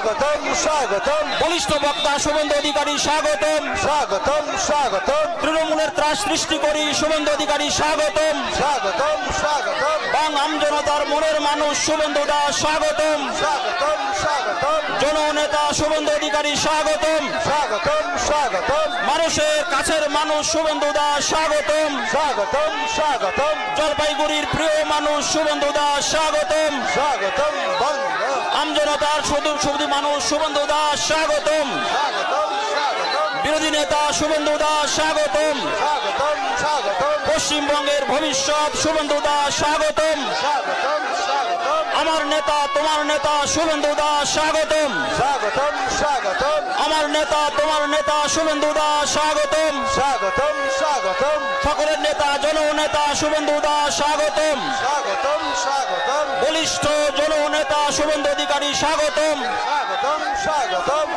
স্বাগতম স্বাগতম বলিষ্ঠ বক্তা শুভেন্দু অধিকারী স্বাগতম স্বাগতম স্বাগতম তৃণমূলের ত্রাস সৃষ্টি করি শুভেন্দু অধিকারী স্বাগতম স্বাগতম স্বাগতম বাং আমজনতার মনের মানুষ শুভেন্দু দাস স্বাগতম স্বাগতম স্বাগতম জননেতা শুভেন্দু অধিকারী স্বাগতম স্বাগতম স্বাগতম মানুষের কাছের মানুষ শুভেন্দু দাস স্বাগতম স্বাগতম স্বাগতম জলপাইগুড়ির প্রিয় মানুষ শুভেন্দু দাস স্বাগতম স্বাগতম বন্দনা আমজনতার সুদী মানুষ শুভেন্দু দাস স্বাগতম স্বাগতম স্বাগতম বিরোধী নেতা শুভেন্দু দাস স্বাগতম স্বাগতম স্বাগতম পশ্চিমবঙ্গের ভবিষ্যৎ শুভেন্দু দাস স্বাগতম স্বাগতম স্বাগতম আমার নেতা তোমার নেতা শুভেন্দু দাস স্বাগতম স্বাগতম স্বাগতম আমার নেতা তোমার নেতা শুভেন্দু দাস স্বাগতম স্বাগতম স্বাগতম সকলের নেতা জননেতা শুভেন্দু দাস স্বাগতম স্বাগতম স্বাগতম বলিষ্ঠ জননেতা শুভেন্দু অধিকারী স্বাগতম স্বাগতম স্বাগতম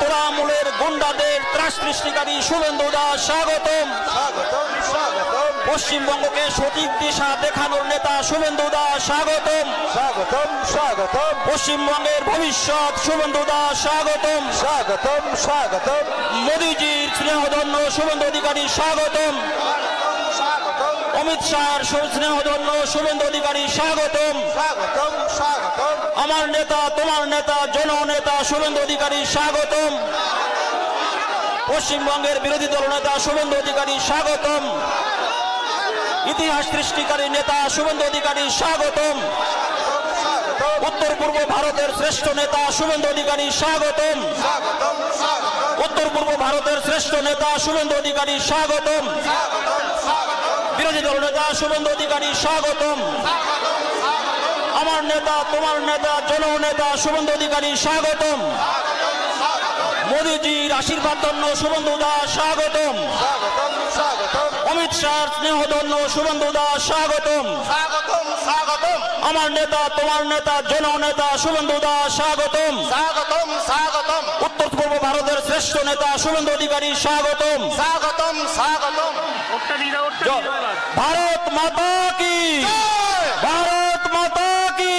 তোলামূলের গুন্ডাদের ত্রাস সৃষ্টিকারী শুভেন্দু দাস স্বাগতম স্বাগতম স্বাগতম পশ্চিমবঙ্গকে সঠিক দিশা দেখানোর নেতা শুভেন্দু দাস স্বাগতম স্বাগতম স্বাগতম পশ্চিমবঙ্গের ভবিষ্যৎ শুভেন্দু দাস স্বাগতম স্বাগতম স্বাগতম মোদীজির স্নেহধন্য শুভেন্দু অধিকারী স্বাগতম স্বাগতম অমিত শাহর স্নেহধন্য শুভেন্দু অধিকারী স্বাগতম স্বাগতম স্বাগতম আমার নেতা তোমার নেতা জননেতা শুভেন্দু অধিকারী স্বাগতম পশ্চিমবঙ্গের বিরোধী দল নেতা শুভেন্দু অধিকারী স্বাগতম ইতিহাস সৃষ্টিকারী নেতা শুভেন্দু অধিকারী স্বাগতম উত্তর পূর্ব ভারতের শ্রেষ্ঠ নেতা শুভেন্দু অধিকারী স্বাগতম স্বাগতম স্বাগতম উত্তর পূর্ব ভারতের শ্রেষ্ঠ নেতা শুভেন্দু অধিকারী স্বাগতম বিরোধী দল নেতা শুভেন্দু অধিকারী স্বাগতম আমার নেতা তোমার নেতা জননেতা শুভেন্দু অধিকারী স্বাগতম মোদীজির আশীর্বাদ ধন্য শুভেন্দু দাস স্বাগতম স্বাগতম স্বাগতম অমিত শাহর স্নেহধন্য শুভেন্দু দাস স্বাগতম স্বাগতম স্বাগতম আমার নেতা তোমার নেতা জননেতা শুভেন্দু দাস স্বাগতম স্বাগতম স্বাগতম উত্তর পূর্ব ভারতের শ্রেষ্ঠ নেতা শুভেন্দু অধিকারী স্বাগতম স্বাগতম স্বাগতম ভারত মাতা কি ভারত মাতা কি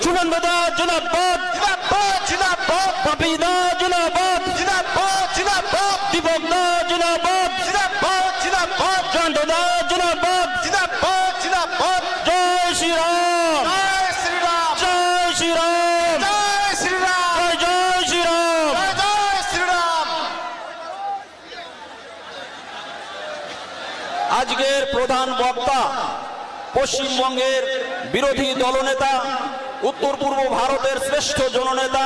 শুভেন্দু দাস জিন্দাবাদ জিন্দাবাদ জিন্দাবাদ পাপি দাস জিন্দাবাদ জিন্দাবাদ জিন্দাবাদ দীপক দাস জিন্দাবাদ জিন্দাবাদ জিন্দাবাদ জয়ন্ত দাস জিন্দাবাদ জিন্দাবাদ জিন্দাবাদ জয় শ্রীরাম জয় শ্রীরাম জয় শ্রীরাম জয় শ্রীরাম জয় জয় শ্রীরাম জয় জয় শ্রীরাম আজকের প্রধান বক্তা পশ্চিমবঙ্গের বিরোধী দলনেতা উত্তর পূর্ব ভারতের শ্রেষ্ঠ জননেতা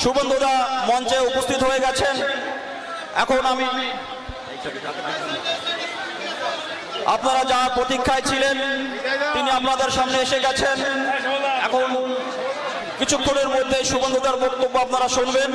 শুভেন্দু দা মঞ্চে উপস্থিত হয়ে গেছেন। এখন আমি আপনারা যা প্রতীক্ষায় ছিলেন তিনি আপনাদের সামনে এসে গেছেন। এখন কিছুক্ষণের মধ্যে শুভেন্দু দার বক্তব্য আপনারা শুনবেন।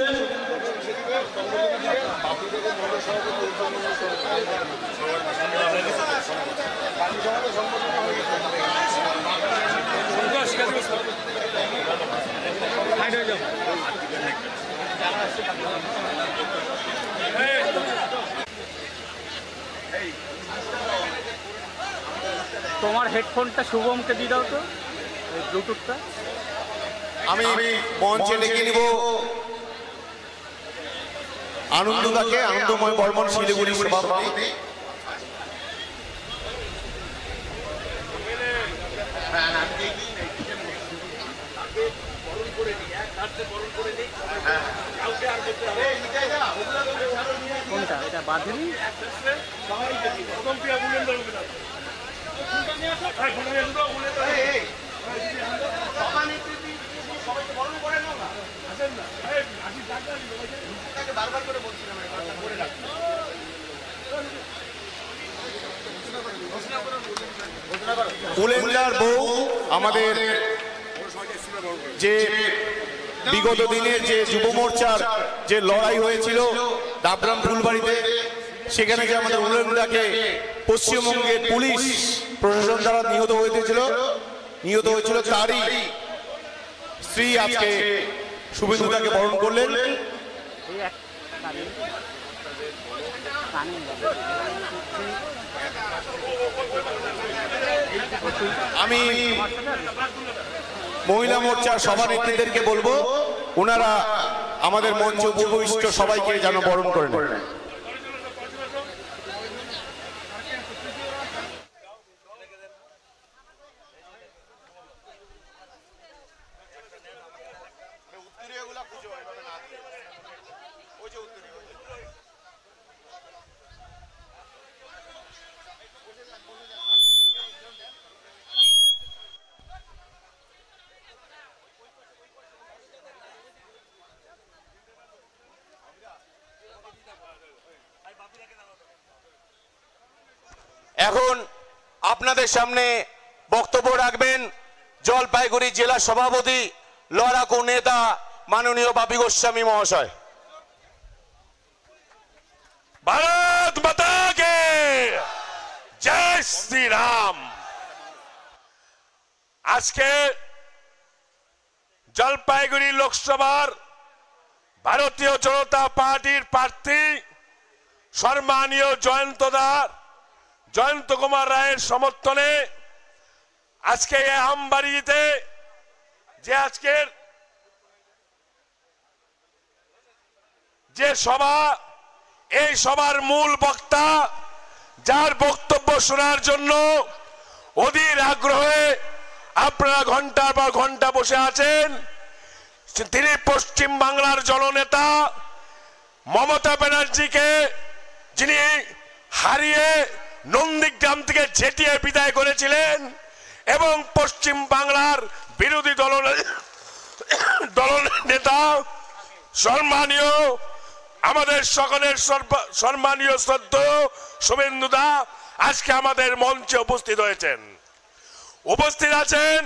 তোমার হেডফোনটা শুভমকে দিয়ে দাও তো, ব্লুটুথটা। আমি মঞ্চে ডেকে নিব আনন্দদাকে, আনন্দময় বর্মন শিলিগুড়ি সভাপতি। কোনটা এটা বাঁধেনি? উলেন্দার বউ আমাদের যে বিগত দিনের যে যুব মোর্চার যে লড়াই হয়েছিল ডাবগ্রাম ফুলবাড়িতে, সেখানে যে আমাদের উলেন্দাকে পশ্চিমবঙ্গের পুলিশ প্রশাসন দ্বারা নিহত হয়েছিল তারই স্ত্রী আজকে শুভেন্দুদাকে বরণ করলেন। আমি মহিলা মোর্চার সভানেত্রীদেরকে বলবো ওনারা আমাদের মঞ্চে উপবিষ্ট সবাইকে যেন বরণ করে নেন। এখন আপনাদের সামনে বক্তব্য রাখবেন জলপাইগুড়ি জেলা সভাপতি লড়াকু নেতা মাননীয় বাপি গোস্বামী মহাশয়। भारत माता के जय श्री राम। আজকে জলপাইগুড়ি লোকসভার ভারতীয় জনতা পার্টির প্রার্থী সম্মানীয় জয়ন্ত কুমার রায়ের সমর্থনে আজকে এই আমবাড়িতে যে আজকের যে সভা, এই সভার মূল বক্তা যার বক্তব্য শোনার জন্য অধীর আগ্রহে আপনারা ঘন্টার পর ঘন্টা বসে আছেন, তিনি পশ্চিম বাংলার জননেতা মমতা ব্যানার্জিকে যিনি হারিয়ে নন্দীগ্রাম থেকে ঝেঁটিয়ে বিদায় করেছিলেন এবং পশ্চিম বাংলার বিরোধী দলনেতা সম্মানীয় আমাদের সকলের সম্মানীয় শ্রদ্ধেয় শুভেন্দু দা আজকে আমাদের মঞ্চে উপস্থিত হয়েছেন। উপস্থিত আছেন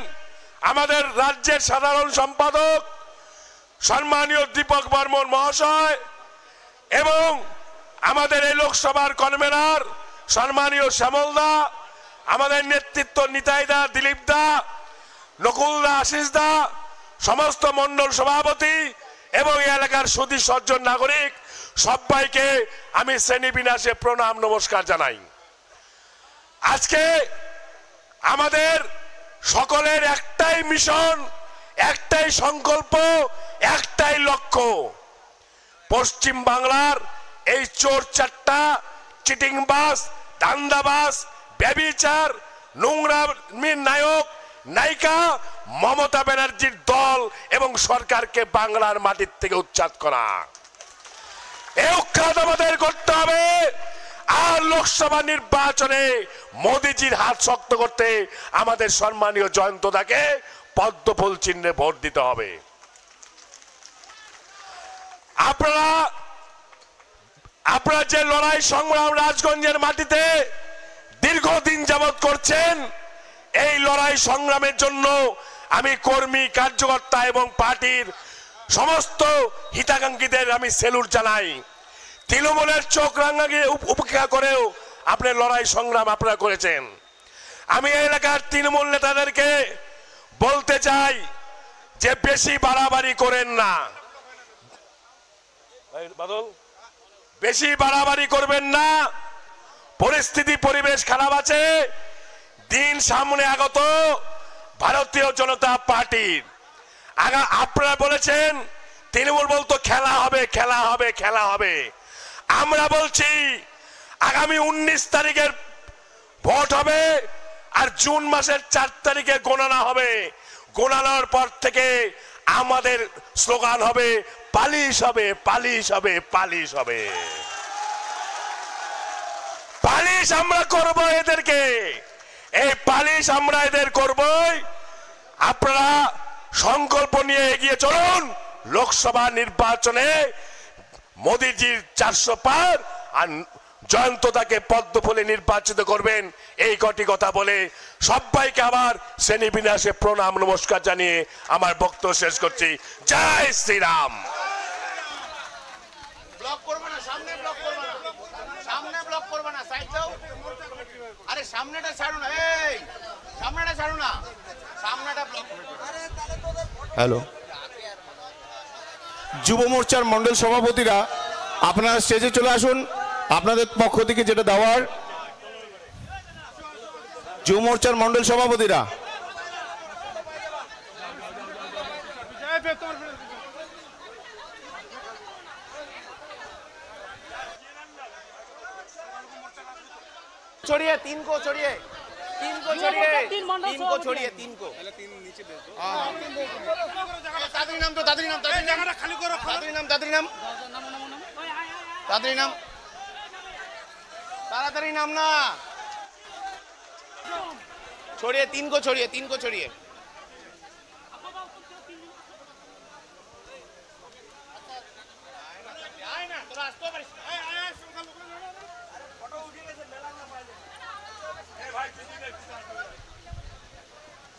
আমাদের রাজ্যের সাধারণ সম্পাদক সম্মানীয় দীপক বর্মন মহাশয় এবং আমাদের এই লোকসভার কনভেনর সম্মানীয় শ্যামল দা, আমাদের নেতৃত্ব নিতাই দা, দিলীপ দা, নকুল দা, আশিস দা, সমস্ত মন্ডল সভাপতি এবং এই এলাকার সুধী সজ্জন নাগরিক সবাইকে আমি শ্রেণীবিন্যাসে প্রণাম নমস্কার জানাই। আজকে আমাদের সকলের একটাই মিশন, একটাই সংকল্প, একটাই লক্ষ্য, পশ্চিম বাংলার এই চোর চাট্টা, চিটিংবাজ, দান্দাবাজ, ব্যভিচার, নোংরামির নায়ক নায়িকা মমতা ব্যানার্জির দল এবং সরকারকে বাংলার মাটির থেকে উচ্ছেদ করা। এই উৎখাত আমাদের করতে হবে। আর লোকসভা নির্বাচনে মোদিজির হাত শক্ত করতে আমাদের সম্মানীয় জয়ন্তদাকে পদ্মফুল চিহ্নে ভোট দিতে হবে। আপনারা যে লড়াই সংগ্রাম রাজগঞ্জের মাটিতে দীর্ঘদিন যাবৎ করছেন, এই লড়াই সংগ্রামের জন্য আমি কর্মী, কার্যকর্তা এবং পার্টির সমস্ত হিতাকাঙ্ক্ষীদের আমি সেলুট জানাই। তৃণমূলের চোখ রাঙাকে উপেক্ষা করেও আপনার লড়াই সংগ্রাম আপনারা করেছেন। আমি এই এলাকার তৃণমূল নেতাদেরকে বলতে চাই যে বেশি বাড়াবাড়ি করেন না, বেশি বাড়াবাড়ি করবেন না। পরিস্থিতি পরিবেশ খারাপ আছে, দিন সামনে আগত ভারতীয় জনতা পার্টির। আপনারা বলেছেন, তৃণমূল বলতো খেলা হবে, খেলা হবে, খেলা হবে। আমরা বলছি আগামী 19 তারিখের ভোট হবে আর জুন মাসের 4 তারিখে গণনা হবে। গণনার পর থেকে আমাদের স্লোগান হবে পালিশ হবে, পালিশ হবে, পালিশ হবে। পালিশ আমরা করব এদেরকে, এই পালিশ আমরা এদের করবই। আপনারা সংকল্প নিয়ে এগিয়ে চলুন। লোকসভা নির্বাচনে মোদিজির 400 পার আর জয়ন্তদাকে পদ্মফুলে নির্বাচিত করবেন, এই কটি কথা বলে সবাইকে আবার শ্রেণীবিন্যাসে প্রণাম নমস্কার জানিয়ে আমার বক্তব্য শেষ করছি। জয় শ্রীরাম। ব্লক করবে না, সামনে ব্লক করবে না, সামনে ব্লক করবে না, সাইড দাও। আরে সামনেটা ছাড়ো না, এই সামনেটা ছাড়ো না, সামনেটা ব্লক করবে। হ্যালো, যুব মোর্চার মন্ডল সভাপতিরা আপনারা স্টেজে চলে আসুন। আপনাদের পক্ষ থেকে যেটা দেওয়ার, যুব মোর্চার মন্ডল সভাপতিরা छोड़िए 3 को छोड़िए 3 को छोड़िए 3 को छोड़िए 3 को तादरी नाम तो तादरी नाम জায়গাটা খালি করো तादरी नाम ताड़ाताड़ी नाम ना छोड़िए 3 को छोड़िए 3 को छोड़िए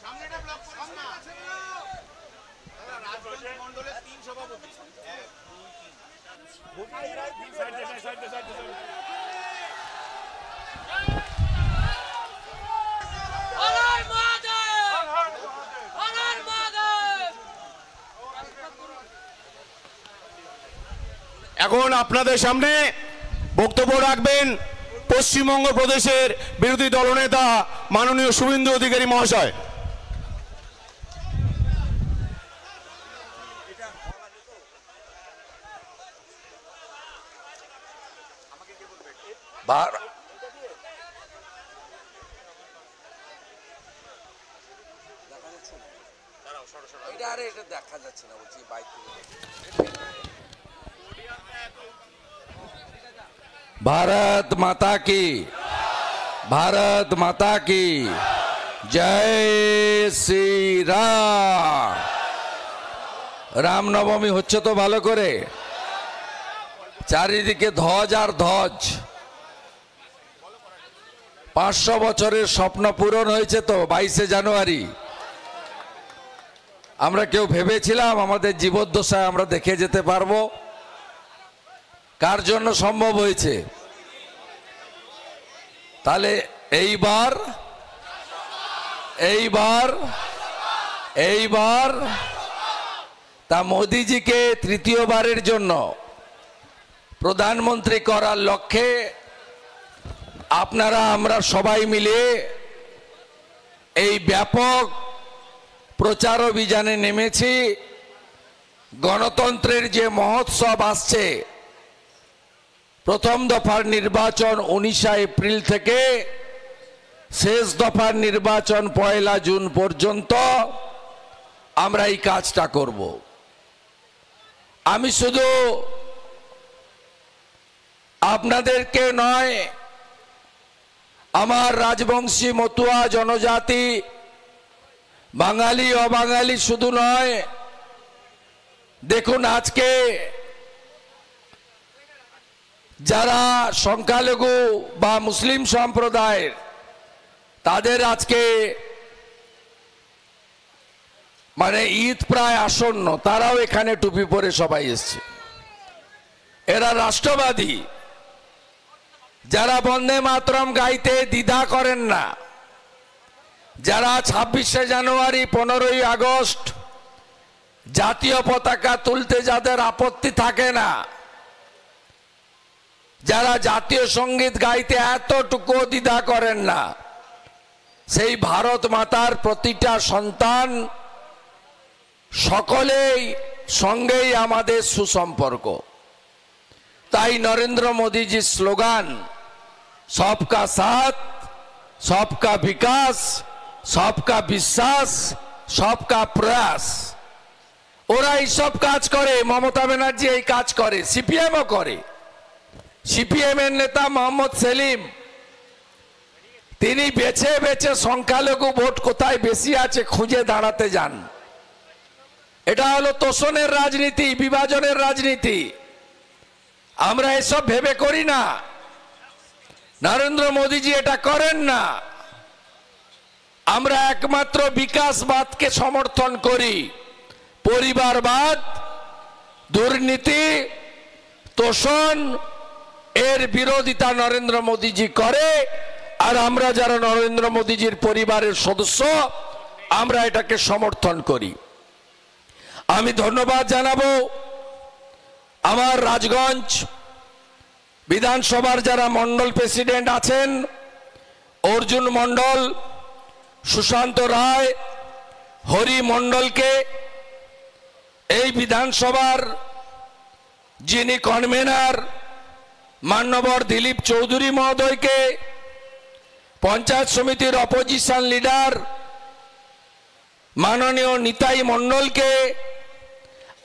সামনেটা ব্লক করুন না রাজগঞ্জ মণ্ডলের 3 সভাপতি এখন আপনাদের সামনে বক্তব্য রাখবেন পশ্চিমবঙ্গ প্রদেশের বিরোধী দলনেতা মাননীয় শুভেন্দু অধিকারী মহাশয়। দেখা যাচ্ছে না বলছি বাইক भारत माता की जय श्री राम। रामनवमी হচ্ছে তো ভালো করে চারিদিকে ধ্বজ আর ধ্বজ 500 বছরের স্বপ্ন পূরণ হয়েছে তো 22 জানুয়ারি আমরা কেউ ভেবেছিলাম আমাদের জীবদ্দশায় আমরা দেখে যেতে পারবো কার জন্য সম্ভব হয়েছে তাহলে এইবার তা মোদিজিকে তৃতীয়বারের জন্য প্রধানমন্ত্রী করার লক্ষ্যে আপনারা আমরা সবাই মিলে এই ব্যাপক প্রচার অভিযানে নেমেছি গণতন্ত্রের যে মহোৎসব আসছে প্রথম দফার নির্বাচন 19 এপ্রিল থেকে শেষ দফার নির্বাচন 1 জুন পর্যন্ত আমরা এই কাজটা করব আমি শুধু আপনাদেরকে নয় আমার রাজবংশী মতুয়া জনজাতি বাঙালি অবাঙালি শুধু নয় দেখুন আজকে যারা সংখ্যালঘু বা মুসলিম সম্প্রদায়ের তাদের আজকে মানে ঈদ প্রায় আসন্ন তারাও এখানে টুপি পরে সবাই এসছে এরা রাষ্ট্রবাদী যারা বন্দে মাতরম গাইতে দ্বিধা করেন না যারা 26 জানুয়ারি 15 আগস্ট জাতীয় পতাকা তুলতে যাদের আপত্তি থাকে না যারা জাতীয় সঙ্গীত গাইতে এতটুকু দ্বিধা করেন না সেই ভারত মাতার প্রতিটা সন্তান সকলেই সঙ্গেই আমাদের সুসম্পর্ক তাই নরেন্দ্র মোদীজির স্লোগান सबका साथ सबका विकास सबका বিশ্বাস सबका प्रयास ওরা এই সব কাজ করে মমতা ব্যানার্জি এই কাজ করে সিপিএমও করে সিপিএম এর নেতা মোহাম্মদ সেলিম তিনি বেছে বেছে সংখ্যালঘু ভোট কোথায় বেশি আছে খুঁজে দাঁড়াতে যান এটা হলো তোষণের রাজনীতি বিভাজনের রাজনীতি আমরা এসব ভেবে করি না নরেন্দ্র মোদীজি এটা করেন না আমরা একমাত্র বিকাশবাদকে সমর্থন করি পরিবারবাদ দুর্নীতি তোষণ এর বিরোধিতা নরেন্দ্র মোদীজি করে আর আমরা যারা নরেন্দ্র মোদীজির পরিবারের সদস্য আমরা এটাকে সমর্থন করি আমি ধন্যবাদ জানাবো আমার রাজগঞ্জ বিধানসভার যারা মন্ডল প্রেসিডেন্ট আছেন অর্জুন মন্ডল সুশান্ত রায় হরি মন্ডলকে এই বিধানসভার যিনি কনভেনার মান্যবর দিলীপ চৌধুরী মহোদয়কে, পঞ্চায়েত সমিতির অপোজিশন লিডার মাননীয় নিতাই মণ্ডলকে,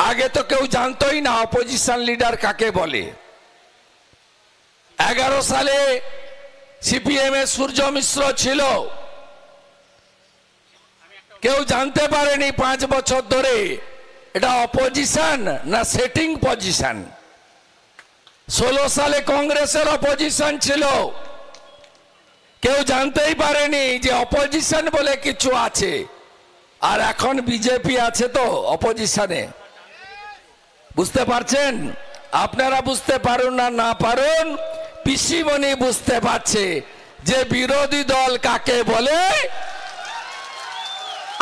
আগে তো কেউ জানতোই না অপোজিশন লিডার কাকে বলে। 11 সালে সিপিএম এর সূর্য মিশ্র ছিল, কেউ জানতে পারেনি 5 বছর ধরে এটা অপোজিশন না সেটিং পজিশন। 16 সালে কংগ্রেসের অপোজিশন ছিল, কেউ জানতেই পারেনি যে অপোজিশন বলে কিছু আছে। আর এখন বিজেপি আছে তো অপোজিশনে, বুঝতে পারছেন? আপনারা বুঝতে পারুন না না পারুন, পিসিমণি বুঝতে পারছে যে বিরোধী দল কাকে বলে।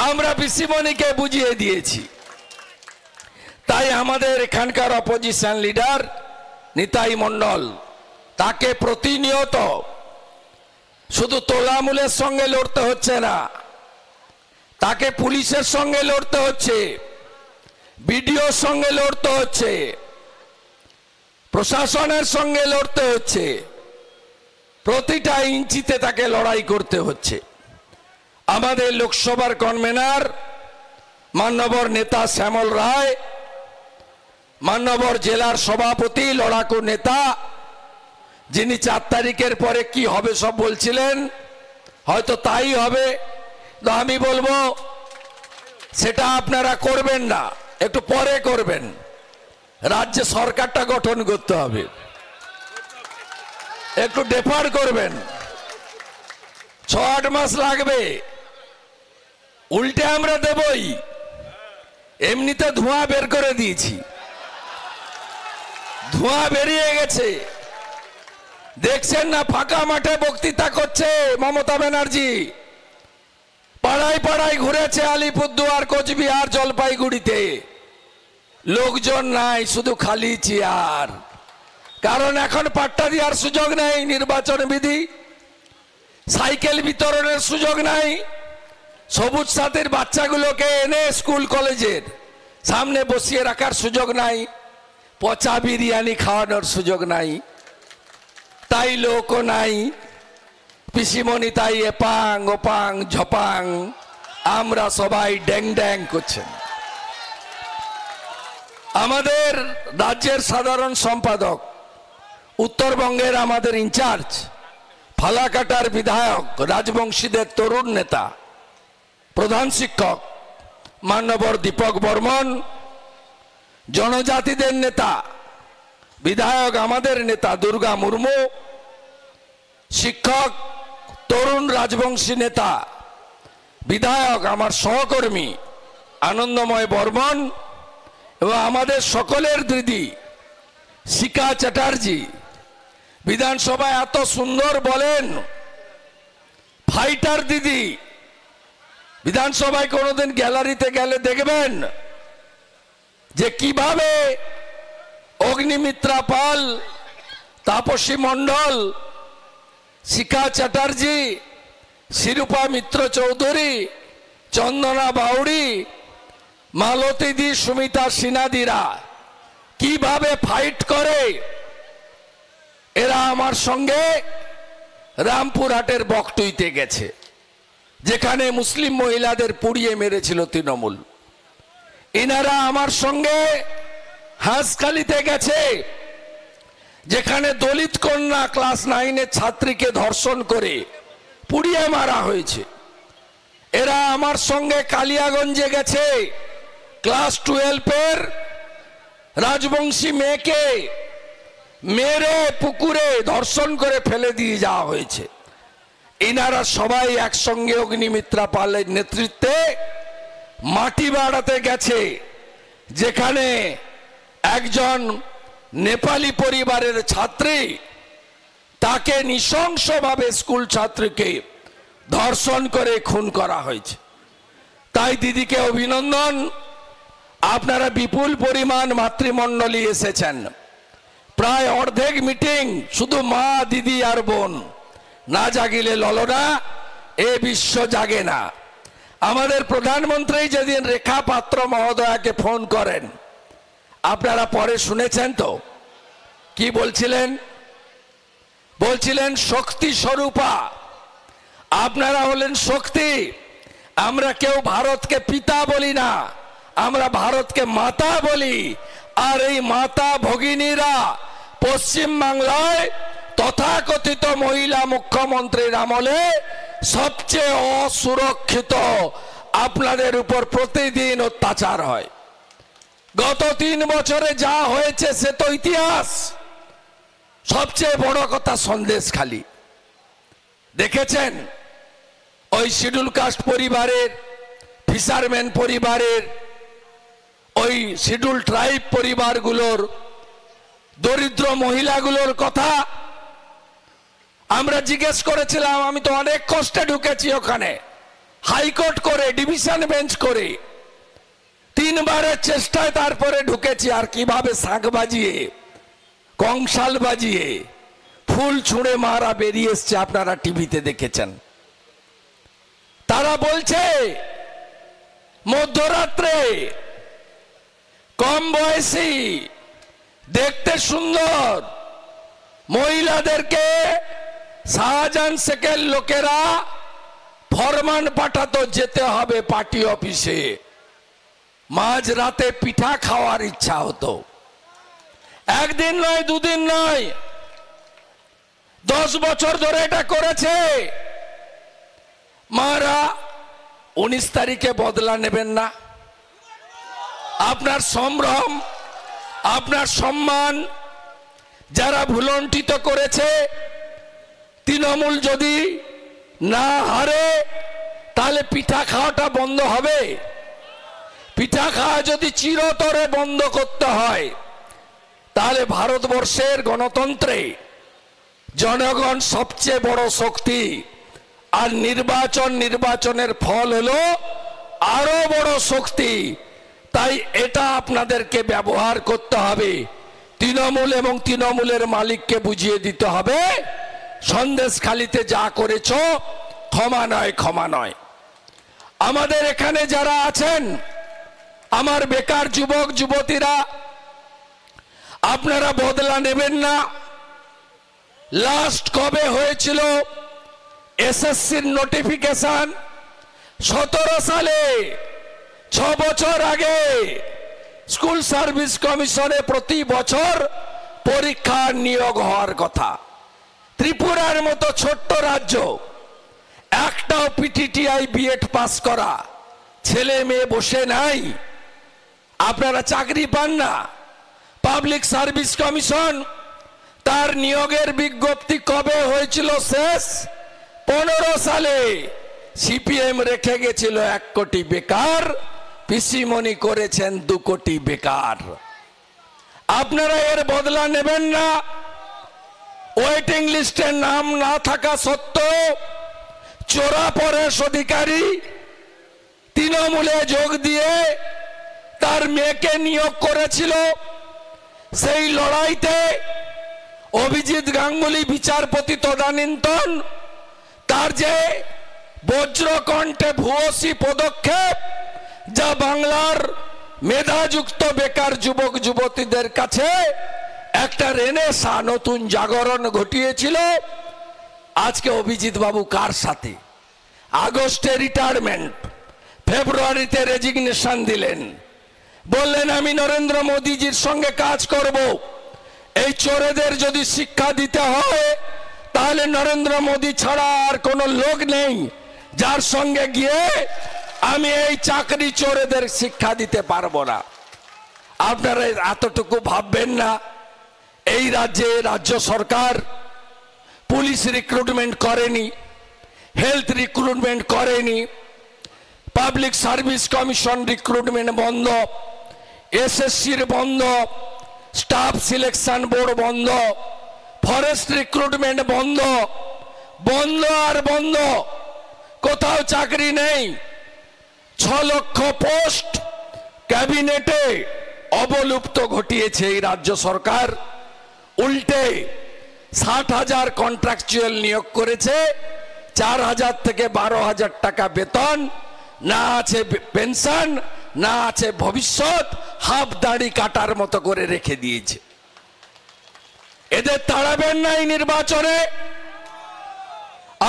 আমরা পিসিমণিকে বুঝিয়ে দিয়েছি। তাই আমাদের এখানকার অপোজিশন লিডার নিতাই মণ্ডল, তাকে প্রতিনিয়ত শুধু তোলামূলের সঙ্গে লড়তে হচ্ছে না, তাকে পুলিশের সঙ্গে লড়তে হচ্ছে, বিডিওর সঙ্গে লড়তে হচ্ছে, প্রশাসনের সঙ্গে লড়তে হচ্ছে, প্রতিটা ইঞ্চিতে তাকে লড়াই করতে হচ্ছে। আমাদের লোকসভার কনভেনার মান্যবর নেতা শ্যামল রায়, মান্যবর জেলার সভাপতি লড়াকু নেতা, যিনি 4 তারিখের পরে কি হবে সব বলছিলেন, হয়তো তাই হবে। তো আমি বলবো সেটা আপনারা করবেন না, একটু পরে করবেন। রাজ্যে সরকারটা গঠন করতে হবে, একটু ডেফার করবেন, 6-8 মাস লাগবে। উল্টে আমরা দেবই, এমনিতে ধোঁয়া বের করে দিয়েছি, ধোঁয়া বেরিয়ে গেছে। দেখছেন না ফাঁকা মাঠে বক্তৃতা করছে মমতা ব্যানার্জি, পাড়ায় পাড়ায় ঘুরেছে আলিপুরদুয়ার, কোচবিহার, জলপাইগুড়িতে। লোকজন নাই, শুধু খালি চেয়ার। কারণ এখন পাট্টা দেওয়ার সুযোগ নেই, নির্বাচন বিধি, সাইকেল বিতরণের সুযোগ নাই, সবুজ সাথীর বাচ্চাগুলোকে এনে স্কুল কলেজের সামনে বসিয়ে রাখার সুযোগ নাই, পচা বিরিয়ানি খাওয়ানোর সুযোগ নাই, তাই লোকও নাই। পিসিমণি তাই এপাং ওপাং ঝপাং, আমরা সবাই ড্যাং ড্যাং করছেন। আমাদের রাজ্যের সাধারণ সম্পাদক, উত্তরবঙ্গের আমাদের ইনচার্জ, ফালাকাটার বিধায়ক, রাজবংশীদের তরুণ নেতা, প্রধান শিক্ষক মান্যবর দীপক বর্মন, জনজাতিদের নেতা বিধায়ক আমাদের নেতা দুর্গা মুর্মু, শিক্ষক তরুণ রাজবংশী নেতা বিধায়ক আমার সহকর্মী আনন্দময় বর্মন, এবং আমাদের সকলের দিদি শিখা চ্যাটার্জি বিধানসভায় এত সুন্দর বলেন, ফাইটার দিদি। বিধানসভায় কোনোদিন গ্যালারিতে গেলে দেখবেন যে কিভাবে অগ্নিমিত্রা পাল, তাপসী মণ্ডল, শিখা চ্যাটার্জি, শিরূপা মিত্র চৌধুরী, চন্দনা বাউড়ি, মালতী দি, সুমিতা সিনহাদিরা কিভাবে ফাইট করে। এরা আমার সঙ্গে রামপুরহাটের বকটুইতে গেছে, যেখানে মুসলিম মহিলাদের পুড়িয়ে মেরেছিল তৃণমূল। এনারা আমার সঙ্গে হাঁসখালিতে গেছে, যেখানে দলিত কন্যা ক্লাস 9-এর ছাত্রীকে ধর্ষণ করে পুড়িয়ে মারা হয়েছে। এরা আমার সঙ্গে কালিয়াগঞ্জে গেছে, ক্লাস 12-এর রাজবংশী মেয়েকে মেরে পুকুরে ধর্ষণ করে ফেলে দিয়ে যাওয়া হয়েছে। এনারা সবাই একসঙ্গে অগ্নিমিত্রা পালের নেতৃত্বে মাটি বাড়াতে গেছে, যেখানে একজন নেপালি পরিবারের ছাত্রী, তাকে নৃশংসভাবে স্কুল ছাত্রীকে ধর্ষণ করে খুন করা হয়েছে। তাই দিদিকে অভিনন্দন, আপনারা বিপুল পরিমাণ মাতৃমণ্ডলী এসেছেন, প্রায় অর্ধেক মিটিং শুধু মা, দিদি আর বোন। না জাগিলে ললনা, এ বিশ্ব জাগে না। আমাদের প্রধানমন্ত্রী যেদিন রেখা পাত্র মহোদয়াকে ফোন করেন, আপনারা পরে শুনেছেন তো কি বলছিলেন? বলছিলেন শক্তি স্বরূপা, আপনারা হলেন শক্তি। আমরা কেউ ভারতকে পিতা বলি না, আমরা ভারতকে মাতা বলি। আর এই মাতা ভগিনীরা পশ্চিম বাংলায় তথাকথিত মহিলা মুখ্যমন্ত্রীর আমলে সবচেয়ে অসুরক্ষিত। আপনাদের উপর প্রতিদিন অত্যাচার হয়। গত 3 বছরে যা হয়েছে সে তো ইতিহাস। সবচেয়ে বড় কথা সন্দেশখালী দেখেছেন, ওই শিডিউল কাস্ট পরিবারের, ফিশারম্যান পরিবারের, ওই শিডিউল ট্রাইব পরিবারগুলোর, দরিদ্র মহিলাগুলোর কথা আমরা জিজ্ঞেস করেছিলাম। আমি তো অনেক কষ্টে ঢুকেছি ওখানে, হাইকোর্ট করে, ডিভিশন বেঞ্চ করে, 3 বারের চেষ্টায় তারপরে ঢুকেছি। আর কিভাবে শাঁখ বাজিয়ে, কংসাল বাজিয়ে, ফুল ছুঁড়ে মারা বেরিয়ে এসছে, আপনারা টিভিতে দেখেছেন। তারা বলছে মধ্যরাত্রে কম বয়সী, দেখতে সুন্দর মহিলাদেরকে শাহজাহান শেখের লোকেরা ফরমান পাঠাতো যেতে হবে পার্টি অফিসে। মাঝ রাতে পিঠা খাওয়ার ইচ্ছা হতো। একদিন নয়, 2 দিন নয়, 10 বছর ধরে এটা করেছে। মারা 19 তারিখে বদলা নেবেন না? আপনার সম্ভ্রম, আপনার সম্মান যারা ভুলণ্ঠিত করেছে, তৃণমূল যদি না হারে তাহলে পিঠা খাওয়াটা বন্ধ হবে। পিঠা খাওয়া যদি চিরতরে বন্ধ করতে হয়, তাহলে ভারতবর্ষের গণতন্ত্রে জনগণ সবচেয়ে বড় শক্তি। আর নির্বাচনের ফল হলো আরো বড় শক্তি। তাই এটা আপনাদেরকে ব্যবহার করতে হবে। তৃণমূল এবং তৃণমূলের মালিককে বুঝিয়ে দিতে হবে, সন্দেশখালীতে যা করেছ ক্ষমা নয়, ক্ষমা নয়। আমাদের এখানে যারা আছেন, আমার বেকার যুবক যুবতীরা, আপনারা বদলা নেবেন না। লাস্ট কবে হয়েছিল এসএসসির নোটিফিকেশন? 17 সালে, 6 বছর আগে। স্কুল সার্ভিস কমিশনে প্রতি বছর পরীক্ষার নিয়োগ হওয়ার কথা। ত্রিপুরার মতো ছোট্ট রাজ্য, একটাও পিটিটিআই বিএড পাস করা ছেলে মেয়ে বসে নাই। আপনারা চাকরি পান না। পাবলিক সার্ভিস কমিশন তার নিয়োগের বিজ্ঞপ্তি কবে হয়েছিল শেষ? 15 সালে। সিপিএম রেখে গেছিল 1 কোটি বেকার, পিসিমণি করেছেন 2 কোটি বেকার। আপনারা এর বদলা নেবেন না। ওয়েটিং লিস্টে নাম না থাকা সত্ত্বেও চোরা পরেশ অধিকারী তৃণমূলে যোগ দিয়ে তার মেয়েকে নিয়োগ করেছিল। সেই লড়াইতে অভিজিৎ গাঙ্গুলি বিচারপতি তদানীন্তন, তার যে বজ্রকণ্ঠে ভূয়সী পদক্ষেপ, যা বাংলার মেধাযুক্ত বেকার যুবক যুবতীদের কাছে একটা রেনেসা, নতুন জাগরণ ঘটিয়েছিল। আজকে অভিজিৎ বাবু কার সাথে? আগস্টে রিটায়ারমেন্ট, ফেব্রুয়ারিতে রেজিগনেশন দিলেন। বললেন আমি নরেন্দ্র মোদীজির সঙ্গে কাজ করব। এই চোরেদের যদি শিক্ষা দিতে হয়, তাহলে নরেন্দ্র মোদী ছাড়া আর কোনো লোক নেই যার সঙ্গে গিয়ে আমি এই চাকরি চোরেদের শিক্ষা দিতে পারবো না। আপনারা এতটুকু ভাববেন না? এই রাজ্যে রাজ্য সরকার পুলিশ রিক্রুটমেন্ট করেনি, হেলথ রিক্রুটমেন্ট করেনি, পাবলিক সার্ভিস কমিশন রিক্রুটমেন্ট বন্ধ, এসএসসির বন্ধ, স্টাফ সিলেকশন বোর্ড বন্ধ, ফরেস্ট রিক্রুটমেন্ট বন্ধ, বন্ধ আর বন্ধ। কোথাও চাকরি নেই। 6 লক্ষ পোস্ট ক্যাবিনেটে অবলুপ্ত ঘটিয়েছে এই রাজ্য সরকার। উল্টে 60,000 কন্ট্রাকচুয়াল নিয়োগ করেছে, 4,000 থেকে 12,000 টাকা বেতন। না আছে পেনশন, না আছে ভবিষ্যৎ, হাফ দাড়ি কাটার মতো করে রেখে দিয়েছে। এদের তাড়াবেন না এই নির্বাচনে।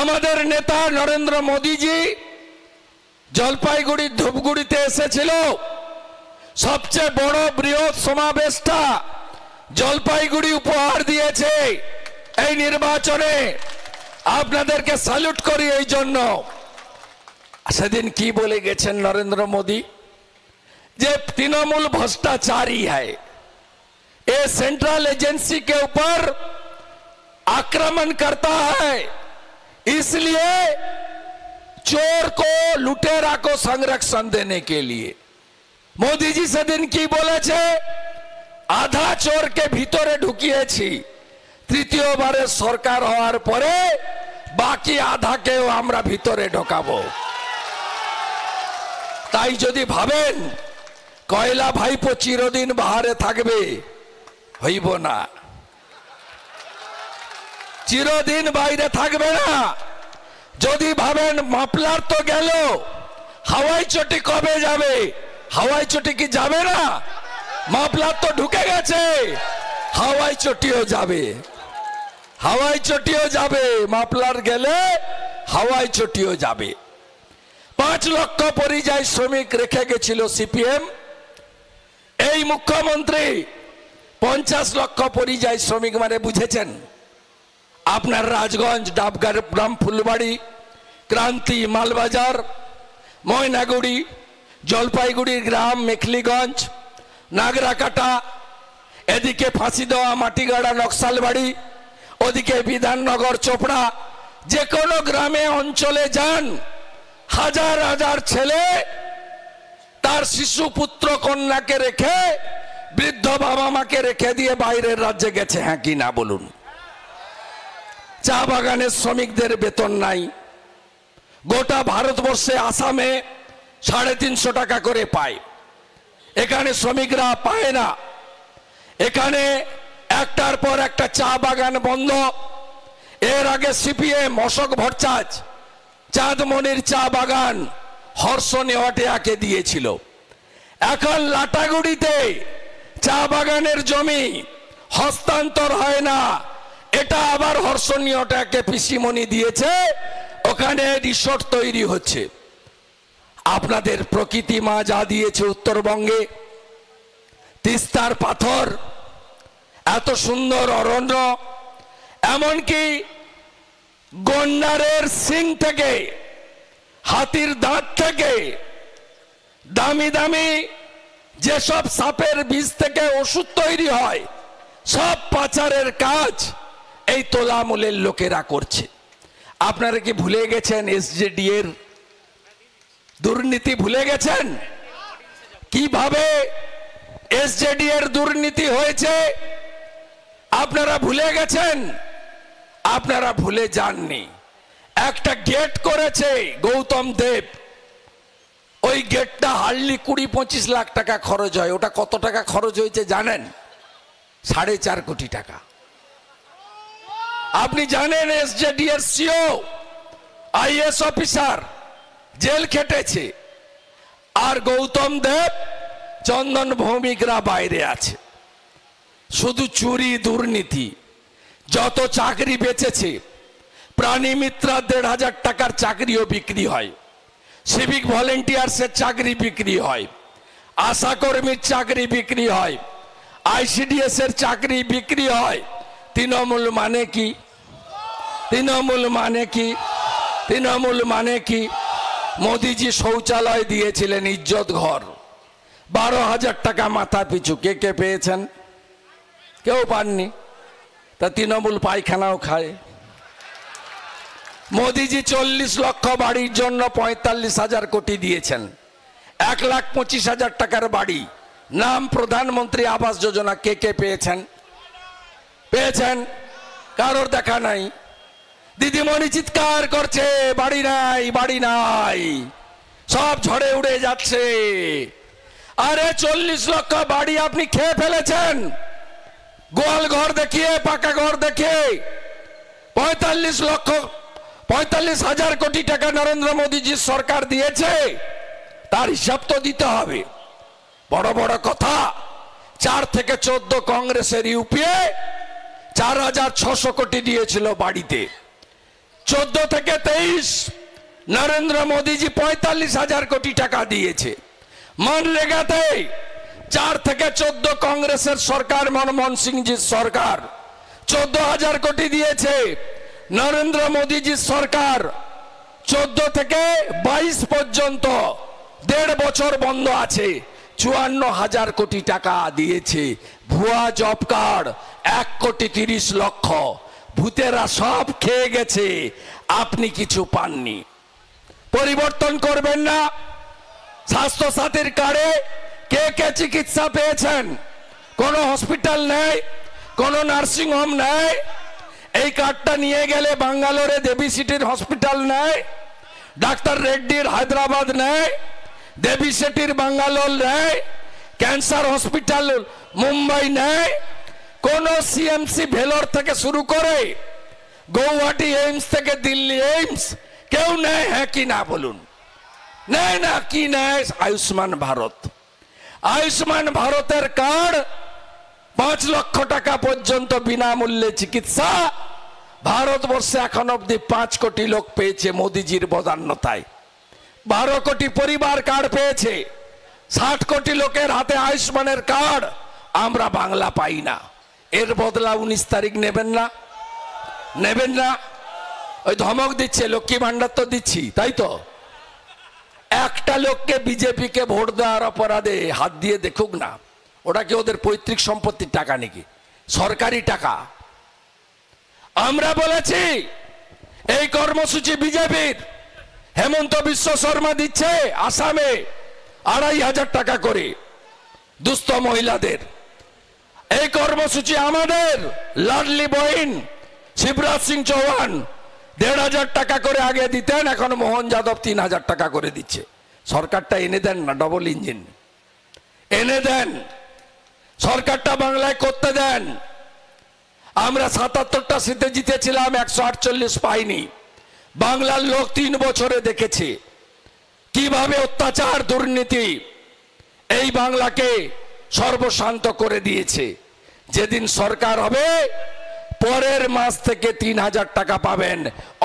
আমাদের নেতা নরেন্দ্র মোদীজি জলপাইগুড়ির ধূপগুড়িতে এসেছিল, সবচেয়ে বড় বৃহৎ সমাবেশটা জলপাইগুড়ি উপহার দিয়েছে এই নির্বাচনে। আপনাদেরকে স্যালুট করি এই জন্য। সেদিন কি বলে গেছেন নরেন্দ্র মোদী, যে तृणमूल भ्रष्टाचारी है, ये सेंट्रल एजेंसी के ऊपर आक्रमण करता है, इसलिए चोर को, लुटेरा को संरक्षण देने के लिए। मोदी जी সেদিন কি বলেছে, আধা চোরকে ভিতরে ঢুকিয়েছি, তৃতীয়বারের সরকার হওয়ার পরে বাকি আধাকেও আমরা ভিতরে ঢোকাবো। তাই যদি ভাবেন কয়লা ভাইপো চিরদিন বাহারে থাকবে, হইব না, চিরদিন বাইরে থাকবে না। যদি ভাবেন মাফলার তো গেল, হাওয়াই চটি কবে যাবে, হাওয়াই চটি কি যাবে না? মাফলার তো ঢুকে গেছে, হাওয়াই চটিও যাবে, হাওয়াই চটিও যাবে। মাফলার গেলে হাওয়াই চটিও যাবে। 5 লক্ষ পরিযায়ী শ্রমিক রেখে গেছিল সিপিএম। এই মুখ্যমন্ত্রী 50 লক্ষ পরিযায়ী শ্রমিক মানে বুঝেছেন? আপনার রাজগঞ্জ, ডাবগ্রাম, ফুলবাড়ি, ক্রান্তি, মালবাজার, ময়নাগুড়ি, জলপাইগুড়ির গ্রাম, মেখলিগঞ্জ, নাগরাকাটা, এদিকে ফাঁসি দেওয়া মাটিগাড়া, নকশালবাড়ি, ওদিকে বিধাননগর, চোপড়া, যে কোনো গ্রামে অঞ্চলে যান, হাজার হাজার ছেলে তার শিশু পুত্র কন্যাকে রেখে, বৃদ্ধ বাবা মাকে রেখে দিয়ে বাইরের রাজ্যে গেছে। হ্যাঁ কি না বলুন? চা বাগানের শ্রমিকদের বেতন নাই। গোটা ভারতবর্ষে আসামে 350 টাকা করে পায়, এখানে শ্রমিকরা পায় না। এখানে একটার পর একটা চা বাগান বন্ধ। এর আগে সিপিএম অশোক ভট্টাচার্য চাঁদমণির চা বাগান হর্ষ নেওয়াটিয়াকে দিয়েছিল। এখন লাটাগুড়িতে চা বাগানের জমি হস্তান্তর হয় না, এটা আবার হর্ষ নেওয়াটিয়াকে পিসিমণি দিয়েছে, ওখানে রিসোর্ট তৈরি হচ্ছে। আপনাদের প্রকৃতি মা যা দিয়েছে উত্তরবঙ্গে, তিস্তার পাথর, এত সুন্দর অরণ্য, এমনকি গন্ডারের সিং থেকে, হাতির দাঁত থেকে দামি দামি যেসব সাপের বীজ থেকে ওষুধ তৈরি হয়, সব পাচারের কাজ এই তোলামূলের লোকেরা করছে। আপনারা কি ভুলে গেছেন এসজেডি এর দুর্নীতি? ভুলে গেছেন কিভাবে এসজেডি এর দুর্নীতি হয়েছে? আপনারা ভুলে গেছেন? আপনারা ভুলে যাননি। একটা গেট করেছে গৌতম দেব, ওই গেটটা হার্ডলি 20-25 লাখ টাকা খরচ হয়। ওটা কত টাকা খরচ হয়েছে জানেন? 4.5 কোটি টাকা। আপনি জানেন এসজেডি এর সিও, আইএস অফিসার জেল খেটেছে, আর গৌতম দেব, চন্দন ভৌমিকরা বাইরে আছে। শুধু চুরি, দুর্নীতি। যত চাকরি বেচেছে, প্রাণী মিত্রা 1,500 টাকার চাকরিও বিক্রি হয়, সিভিক ভলেন্টিয়ার্সের চাকরি বিক্রি হয়, আশা কর্মীর চাকরি বিক্রি হয়, আইসিডিএস এর চাকরি বিক্রি হয়। তৃণমূল মানে কি? তৃণমূল মানে কি? তৃণমূল মানে কি? মোদিজি শৌচালয় দিয়েছিলেন, ইজ্জত ঘর, 12,000 টাকা মাথা পিছু। কে কে পেয়েছেন? কেউ পাননি। তা তৃণমূল পায়খানাও খায়। মোদিজি 40 লক্ষ বাড়ির জন্য 45,000 কোটি দিয়েছেন। 1,25,000 টাকার বাড়ি, নাম প্রধানমন্ত্রী আবাস যোজনা। কে কে পেয়েছেন? পেয়েছেন? কারোর দেখা নাই। দিদিমণি চিৎকার করছে, বাড়ি নাই, বাড়ি নাই, সব ঝড়ে উড়ে যাচ্ছে। আরে 40 লক্ষ বাড়ি আপনি খেয়ে ফেলেছেন, গোয়াল ঘর দেখিয়ে, পাকা ঘর দেখিয়ে। 45,000 কোটি টাকা নরেন্দ্র মোদীজি সরকার দিয়েছে। তার হিসাব তো দিতে হবে। বড় বড় কথা, 4 থেকে 14 কংগ্রেসের ইউপিএ 4,600 কোটি দিয়েছিল বাড়িতে। 14 থেকে 23 নরেন্দ্র মোদীজি 45,000 কোটি টাকা দিয়েছে। মনরেগাতে 4 থেকে 14 কংগ্রেসের সরকার, মনমোহন সিংজির সরকার 14,000 কোটি দিয়েছে। নরেন্দ্র মোদীজির সরকার 14 থেকে 22 পর্যন্ত 1.5 বছর বন্ধ আছে, 54,000 কোটি টাকা দিয়েছে। ভুয়া জব কার্ড 1,30,00,000, ভূতেরা সব খেয়ে গেছে, আপনি কিছু পাননি। পরিবর্তন করবেন না? স্বাস্থ্য সাথীর কার্ডে কে কে চিকিৎসা পেয়েছেন? কোনো হসপিটাল নেই, কোনো নার্সিং হোম নেই। এই কার্ডটা নিয়ে গেলে বাঙ্গালোরে দেবী সিটির হসপিটাল নেই, ডাক্তার রেড্ডির হায়দ্রাবাদ নেই, দেবী সিটির বাঙ্গালোর নেই, ক্যান্সার হসপিটাল মুম্বাই নেই, কোন সিএমসি ভেলোর থেকে শুরু করে গৌহাটি এইমস থেকে দিল্লি এইমস কেউ নেই? হ্যাঁ কি না বলুন? নেই না? কি নেই? আয়ুষ্মান ভারত। আয়ুষ্মান ভারতের কার্ড 5 লক্ষ টাকা পর্যন্ত বিনামূল্যে চিকিৎসা। ভারতবর্ষে এখন অব্দি 5 কোটি লোক পেয়েছে মোদিজির বদান্যতায়। 12 কোটি পরিবার কার্ড পেয়েছে। 60 কোটি লোকের হাতে আয়ুষ্মানের কার্ড। আমরা বাংলা পাই না। এর বদলা 19 তারিখ নেবেন না? নেবেন না? ওই ধমক দিচ্ছে, লক্ষ্মী ভান্ডার তো দিচ্ছি, তাই তো? একটা লোককে বিজেপিকে ভোট দেওয়ার অপরাধে হাত দিয়ে দেখুক না, ওটা কি ওদের পৈতৃক সম্পত্তির টাকা নাকি? সরকারি টাকা। আমরা বলেছি এই কর্মসূচি বিজেপির। হেমন্ত বিশ্ব শর্মা দিচ্ছে আসামে 2,500 টাকা করে দুস্থ মহিলাদের। এই কর্মসূচি আমাদের লাডলি বহিন শিবরাজ সিং চৌহান 1,500 টাকা করে আগে দিতেন, এখন মোহন যাদব 3,000 টাকা করে দিচ্ছে। সরকারটা এনে দেন না, ডবল ইঞ্জিন এনে দেন, সরকারটা বাংলায় করতে দেন। আমরা 77টা সিটে জিতেছিলাম, 148 পাইনি। বাংলার লোক 3 বছরে দেখেছে কিভাবে অত্যাচার দুর্নীতি এই বাংলাকে সর্বশান্ত করে দিয়েছে। যেদিন সরকার হবে পরের মাস থেকে 3,000 টাকা পাবেন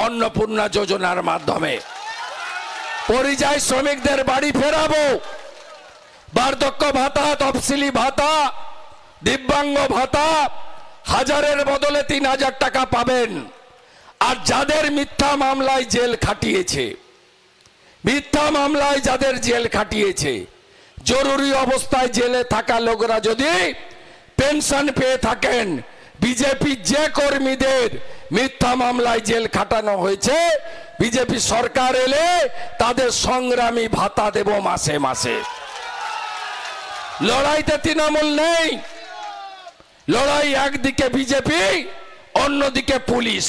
অন্নপূর্ণা যোজনার মাধ্যমে। পরিযায়ী শ্রমিকদের বাড়ি ফেরাবো। বার্ধক্য ভাতা, তফসিলি ভাতা, দিব্যাঙ্গ ভাতা 1000-এর বদলে 3,000 টাকা পাবেন। আর যাদের মিথ্যা মামলায় জেল খাটিয়েছে, মিথ্যা মামলায় যাদের জেল খাটিয়েছে, জরুরি অবস্থায় জেলে থাকা লোকরা যদি পেনশন পেয়ে থাকেন, বিজেপি যে কর্মীদের মিথ্যা মামলায় জেল খাটানো হয়েছে, বিজেপি সরকার এলে তাদের সংগ্রামী ভাতা দেব মাসে মাসে। লড়াইতে তৃণমূল নেই, লড়াই একদিকে বিজেপি, অন্যদিকে পুলিশ।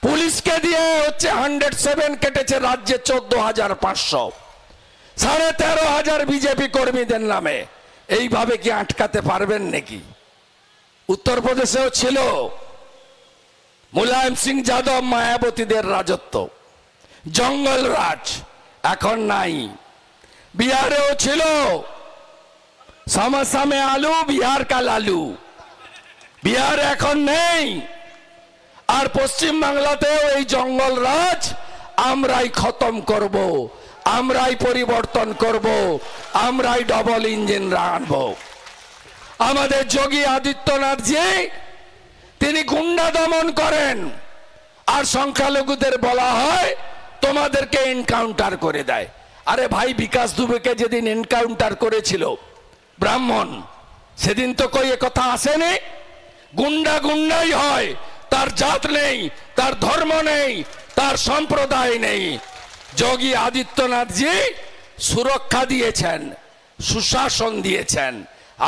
পুলিশকে দিয়ে হচ্ছে 107 কেটেছে রাজ্যে 14,500, 13,500 বিজেপি কর্মীদের নামে। এইভাবে কি আটকাতে পারবেন নাকি? উত্তরপ্রদেশেও ছিল মুলায়ম সিং যাদব, মায়াবতীদের রাজত্ব, জঙ্গল রাজ, এখন নাই। বিহারেও ছিল সমসামে আলু, বিহার কা লালু, বিহার এখন নেই। আর পশ্চিম বাংলাতেও এই জঙ্গল রাজ আমরাই খতম করব, আমরাই পরিবর্তন করব, আমরাই ডবল ইঞ্জিন আনবো। আমাদের যোগী আদিত্যনাথ জি তিনি গুন্ডা দমন করেন, আর সংখ্যালঘুদের বলা হয় তোমাদেরকে এনকাউন্টার করে দেয়। আরে ভাই, বিকাশ দুবেকে যেদিন এনকাউন্টার করেছিল ব্রাহ্মণ, সেদিন তো কই এ কথা আসেনি? গুন্ডা গুন্ডাই হয়, তার জাত নেই, তার ধর্ম নেই, তার সম্প্রদায় নেই। যোগী আদিত্যনাথ জি সুরক্ষা দিয়েছেন, সুশাসন দিয়েছেন।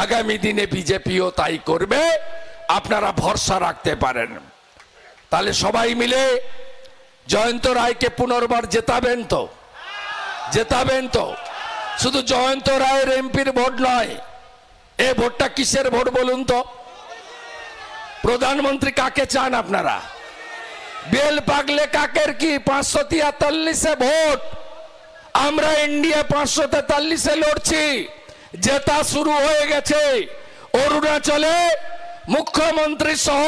আগামী দিনে বিজেপিও তাই করবে, আপনারা ভরসা রাখতে পারেন। তাহলে সবাই মিলে জয়ন্ত রায়কে পুনর্বার জেতাবেন তো? জেতাবেন তো? শুধু জয়ন্ত রায়ের এমপির ভোট নয়, এ ভোটটা কিসের ভোট বলুন তো? প্রধানমন্ত্রী কাকে চান আপনারা? বেল পাগলে কাকের কি 543 ভোট আমরা এনডিএ 543-এ লড়ছি, জেতা শুরু হয়ে গেছে। অরুণাচলে মুখ্যমন্ত্রী সহ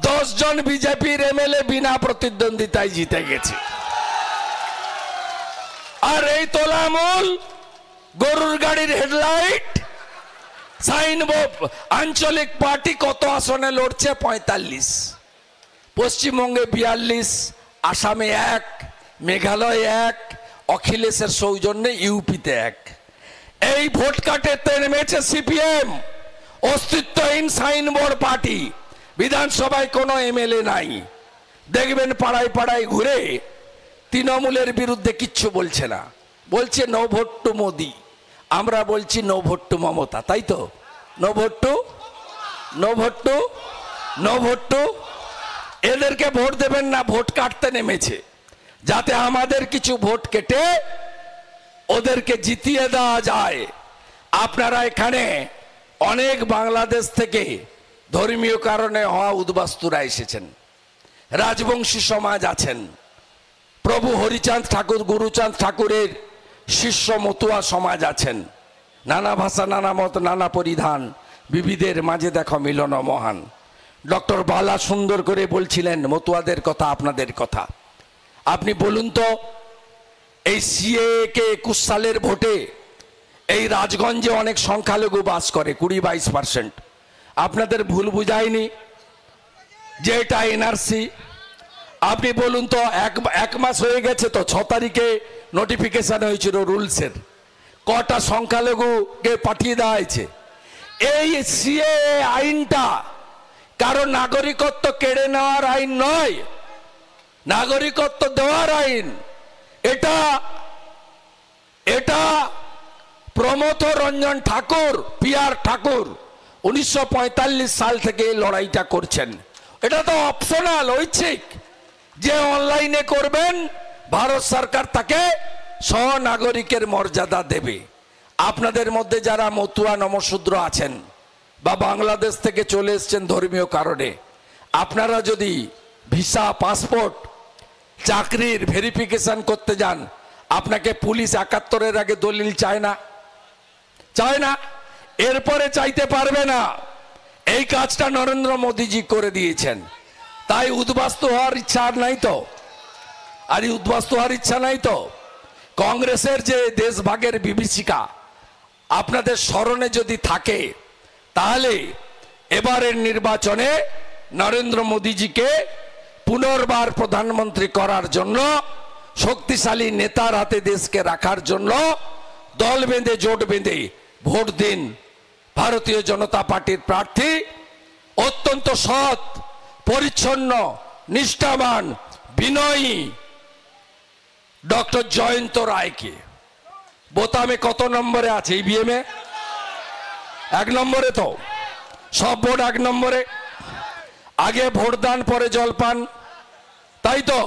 10 জন বিজেপির এমএলএ বিনা প্রতিদ্বন্দ্বিতায় জিতে গেছে। আর এই তোলামূল গরুর গাড়ির হেডলাইট সাইনবোর্ড। আঞ্চলিক পার্টি কত আসনে লড়ছে? 45। পশ্চিমবঙ্গে 42, আসামে 1, মেঘালয় 1, অখিলেশের সৌজন্যে ইউপিতে 1। এই ভোট কাটতে নেমেছে সিপিএম, অস্তিত্বহীন সাইনবোর্ড পার্টি। বিধানসভায় কোনো এমএলএ নাই। দেখবেন পাড়ায় পাড়ায় ঘুরে তৃণমূলের বিরুদ্ধে কিচ্ছু বলছে না, বলছে নো ভোট টু মোদি। আমরা বলছি নো ভোট টু মমতা, তাই তো? No vote to, no vote to, no vote to. এদেরকে ভোট দেবেন না, ভোট কাটতে নেমেছে যাতে আমাদের কিছু ভোট কেটে ওদেরকে জিতিয়ে দেওয়া যায়। আপনারা এখানে অনেক বাংলাদেশ থেকে ধর্মীয় কারণে হওয়া উদ্বাস্তুরা এসেছেন, রাজবংশী সমাজ আছেন, প্রভু হরিচাঁদ ঠাকুর গুরুচাঁদ ঠাকুরের শিষ্য মতুয়া সমাজ আছেন। নানা ভাষা, নানা মত, নানা পরিধান, বিবিধের মাঝে দেখো মিলন মহান। ডক্টর বালা সুন্দর করে বলছিলেন মতুয়াদের কথা, আপনাদের কথা। আপনি বলুন তো, এই সিএ কে 21 সালের ভোটে এই রাজগঞ্জে অনেক সংখ্যালঘু বাস করে, 20-22%। আপনাদের ভুল বুঝায়নি যে এটা এনআরসি? আপনি বলুন তো, এক মাস হয়ে গেছে তো, 6 তারিখে নোটিফিকেশন হয়েছিল রুলসের, কটা সংখ্যালঘুকে পাঠিয়ে দেওয়া হয়েছে? এই সিএ আইনটা কারো নাগরিকত্ব কেড়ে নেওয়ার আইন নয়, নাগরিকত্ব দেওয়ার আইন। এটা প্রমথ রঞ্জন ঠাকুর, পিআর ঠাকুর 1945 সাল থেকে এই লড়াইটা করছেন। এটা তো অপশনাল, ঐচ্ছিক। যে অনলাইনে করবেন ভারত সরকার তাকে সহনাগরিকের মর্যাদা দেবে। আপনাদের মধ্যে যারা মতুয়া নমশূদ্র আছেন বা বাংলাদেশ থেকে চলে এসছেন ধর্মীয় কারণে, আপনারা যদি ভিসা, পাসপোর্ট, চাকরির ভেরিফিকেশন করতে যান, আপনাকে পুলিশ 71-এর আগে দলিল চায় না? চায় না, এরপরে চাইতে পারবে না। এই কাজটা নরেন্দ্র মোদীজি করে দিয়েছেন। তাই উদ্বাস্তু হওয়ার ইচ্ছা নাই তো? আর উদ্বাস্তু হওয়ার ইচ্ছা নাই তো? কংগ্রেসের যে দেশভাগের বিভীষিকা আপনাদের স্মরণে যদি থাকে, তাহলে এবারের নির্বাচনে নরেন্দ্র মোদীজিকে পুনর্বার প্রধানমন্ত্রী করার জন্য, শক্তিশালী নেতার হাতে দেশকে রাখার জন্য দল বেঁধে, জোট বেঁধে ভোট দিন। ভারতীয় জনতা পার্টির প্রার্থী অত্যন্ত সৎ, পরিচ্ছন্ন, নিষ্ঠাবান, বিনয়ী ডক্টর জয়ন্ত রায়কে। বোতামে কত নম্বরে আছে ইভিএম এ? 1 নম্বরে তো, সব ভোট 1 নম্বরে। আগে ভোট দান, পরে জলপান, তাই তো?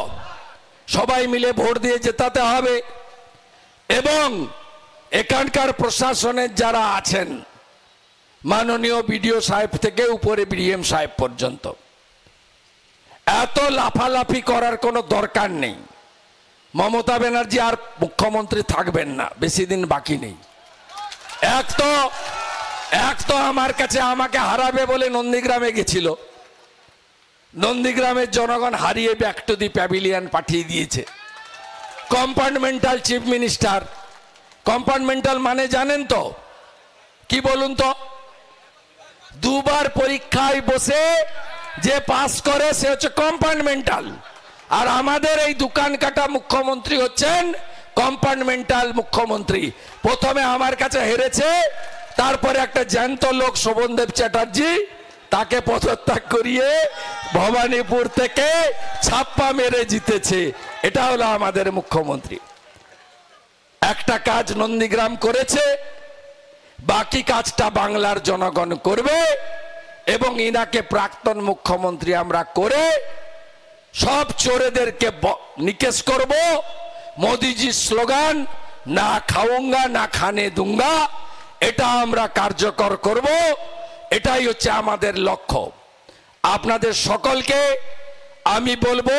সবাই মিলে ভোট দিয়ে জেতাতে হবে। এবং এখানকার প্রশাসনের যারা আছেন, মাননীয় বিডিও সাহেব থেকে উপরে বিডিএম সাহেব পর্যন্ত, এত লাফালাফি করার কোনো দরকার নেই। মমতা ব্যানার্জি আর মুখ্যমন্ত্রী থাকবেন না, বেশি দিন বাকি নেই। এক তো আমার কাছে আমাকে হারাবে বলে নন্দীগ্রামে গেছিল, নন্দীগ্রামের জনগণ হারিয়ে ব্যাক টু দি প্যাভিলিয়ন পাঠিয়ে দিয়েছে। কম্পার্টমেন্টাল চিফ মিনিস্টার, কম্পার্টমেন্টাল মানে জানেন তো কি? বলুন তো। 2 বার পরীক্ষায় বসে যে পাস করে সে হচ্ছে কম্পার্টমেন্টাল। আর আমাদের এই দোকান কাটা মুখ্যমন্ত্রী হচ্ছেন কম্পার্টমেন্টাল মুখ্যমন্ত্রী। প্রথমে আমার কাছে হেরেছে, তারপরে একটা জ্যান্ত লোক শোভনদেব চ্যাটার্জি, তাকে পদত্যাগ করিয়ে ভবানীপুর থেকে ছাপ্পা মেরে জিতেছে। এটা হলো আমাদের মুখ্যমন্ত্রী। একটা কাজ নন্দীগ্রাম করেছে, বাকি কাজটা বাংলার জনগণ করবে। এবং ইনাকে প্রাক্তন মুখ্যমন্ত্রী আমরা করে সব চোরেদেরকে নিকেশ করব। মোদিজির স্লোগান না খাউঙ্গা না খানে দুঙ্গা, এটা আমরা কার্যকর করব। এটাই হচ্ছে আমাদের লক্ষ্য। আপনাদের সকলকে আমি বলবো,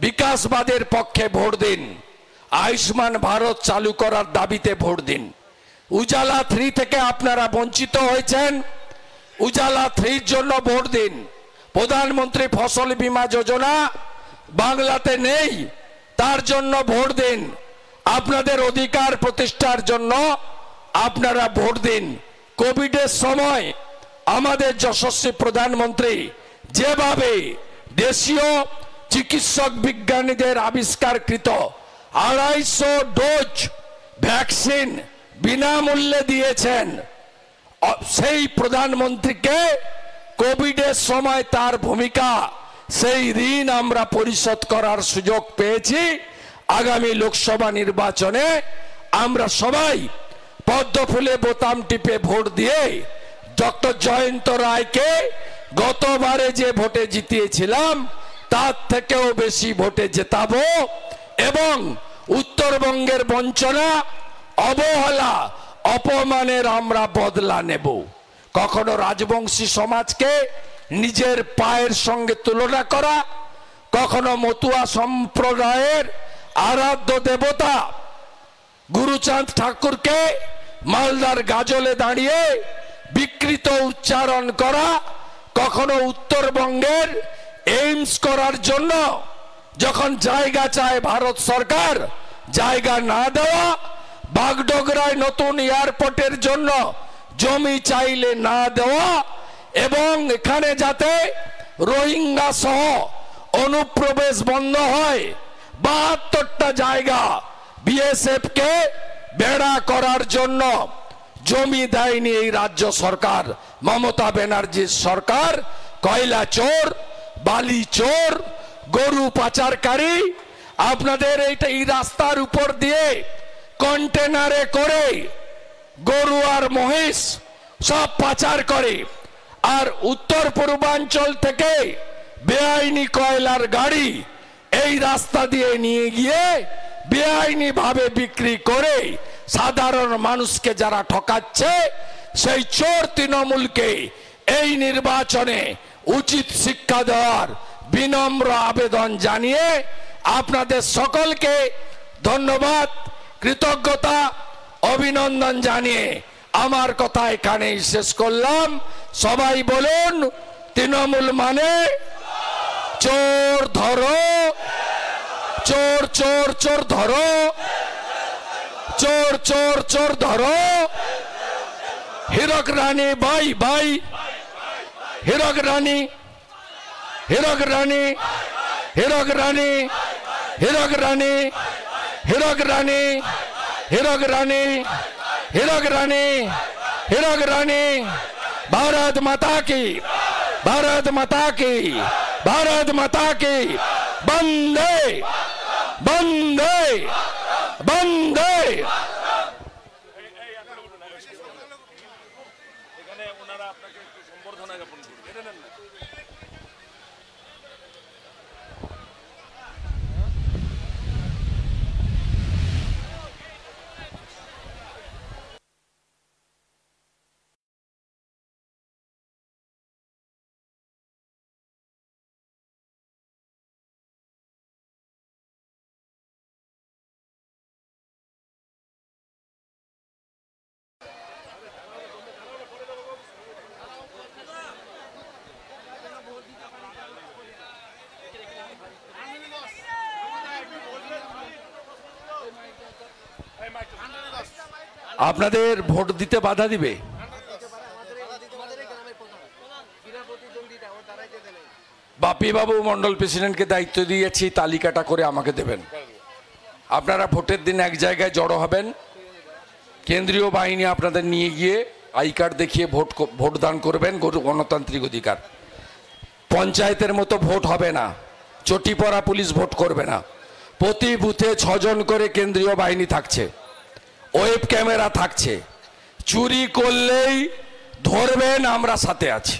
বিকাশবাদের পক্ষে ভোট দিন। আয়ুষ্মান ভারত চালু করার দাবিতে ভোট দিন। উজালা 3 থেকে আপনারা বঞ্চিত হয়েছেন, উজালা 3 জন্য ভোট দিন। প্রধানমন্ত্রী ফসল বীমা যোজনা বাংলাতে নেই, তার জন্য ভোট দিন। আপনাদের অধিকার প্রতিষ্ঠার জন্য আপনারা ভোট দিন। কোভিডের সময় আমাদের যশস্বী প্রধানমন্ত্রী যেভাবে দেশীয় চিকিৎসক বিজ্ঞানীদের আবিষ্কারকৃত 250 ডোজ ভ্যাকসিন বিনামূল্যে দিয়েছেন, সেই প্রধানমন্ত্রীকে কোভিডের সময় তার ভূমিকা, সেই ঋণ আমরা পরিশোধ করার সুযোগ পেয়েছি। আগামী লোকসভা নির্বাচনে আমরা সবাই পদ্ম ফুলে বোতাম টিপে ভোট দিয়ে ডক্টর জয়ন্ত রায়কে গতবারে যে ভোটে জিতিয়েছিলাম তার থেকেও বেশি ভোটে জেতাবো এবং উত্তরবঙ্গের বঞ্চনা, অবহেলা, অপমানের আমরা বদলা নেব। কখনো রাজবংশী সমাজকে নিজের পায়ের সঙ্গে তুলনা করা, কখনো মতুয়া সম্প্রদায়ের আরাধ্য দেবতা গুরুচাঁদ ঠাকুরকে মালদার গাজলে দাঁড়িয়ে বিকৃত উচ্চারণ করা, কখনো উত্তরবঙ্গের এইমস করার জন্য যখন জায়গা চায় ভারত সরকার জায়গা না দেওয়া, বাগডোগরায় নতুন এয়ারপোর্টের জন্য জমি চাইলে না দেওয়া এবং এখানে যাতে রোহিঙ্গা সহ অনুপ্রবেশ বন্ধ হয়, 72টা জায়গা বিএসএফ কে বেড়া করার জন্য জমি দেয়নি এই রাজ্য সরকার। মমতা ব্যানার্জির সরকার কয়লা চোর, বালি চোর, গরু পাচারকারী, আপনাদের এই রাস্তার উপর দিয়ে কন্টেনারে করে গরু আর মহিষ সব পাচার করে, আর উত্তর পূর্বাঞ্চল থেকে বেআইনি কয়লার গাড়ি এই রাস্তা দিয়ে নিয়ে গিয়ে বেআইনি ভাবে বিক্রি করে সাধারণ মানুষকে যারা ঠকাচ্ছে, সেই চোর তৃণমূলকে এই নির্বাচনে উচিত শিক্ষা দেওয়ার বিনম্র আবেদন জানিয়ে আপনাদের সকলকে ধন্যবাদ, কৃতজ্ঞতা, অভিনন্দন জানিয়ে আমার কথা এখানেই শেষ করলাম। সবাই বলুন, তৃণমূল মানে চোর ধরো, চোর চোর চোর ধরো, চোর চোর চোর ধরো। হীরক রানী বাই বাই, হীরক রানী, হীরক রানী, হীরক রানী, হীরক রানী, হীরক রানী, হীরক রানী, হীরক রানী, হীরক রানী। भारत माता की, भारत माता की, भारत माता की। बंदे बंदे बंदे। আপনাদের ভোট দিতে বাধা দিবে? বাপি বাবু মন্ডল প্রেসিডেন্টকে দায়িত্ব দিয়েছি, তালিকাটা করে আমাকে দেবেন। আপনারা ভোটের দিন এক জায়গায় জড়ো হবেন, কেন্দ্রীয় বাহিনী আপনাদের নিয়ে গিয়ে আই কার্ড দেখিয়ে ভোটদান করবেন, গণতান্ত্রিক অধিকার। পঞ্চায়েতের মতো ভোট হবে না, চটি পরা পুলিশ ভোট করবে না। প্রতি বুথে 6 জন করে কেন্দ্রীয় বাহিনী থাকছে, ওয়েব ক্যামেরা থাকছে। চুরি করলেই ধরবেন, আমরা সাথে আছি।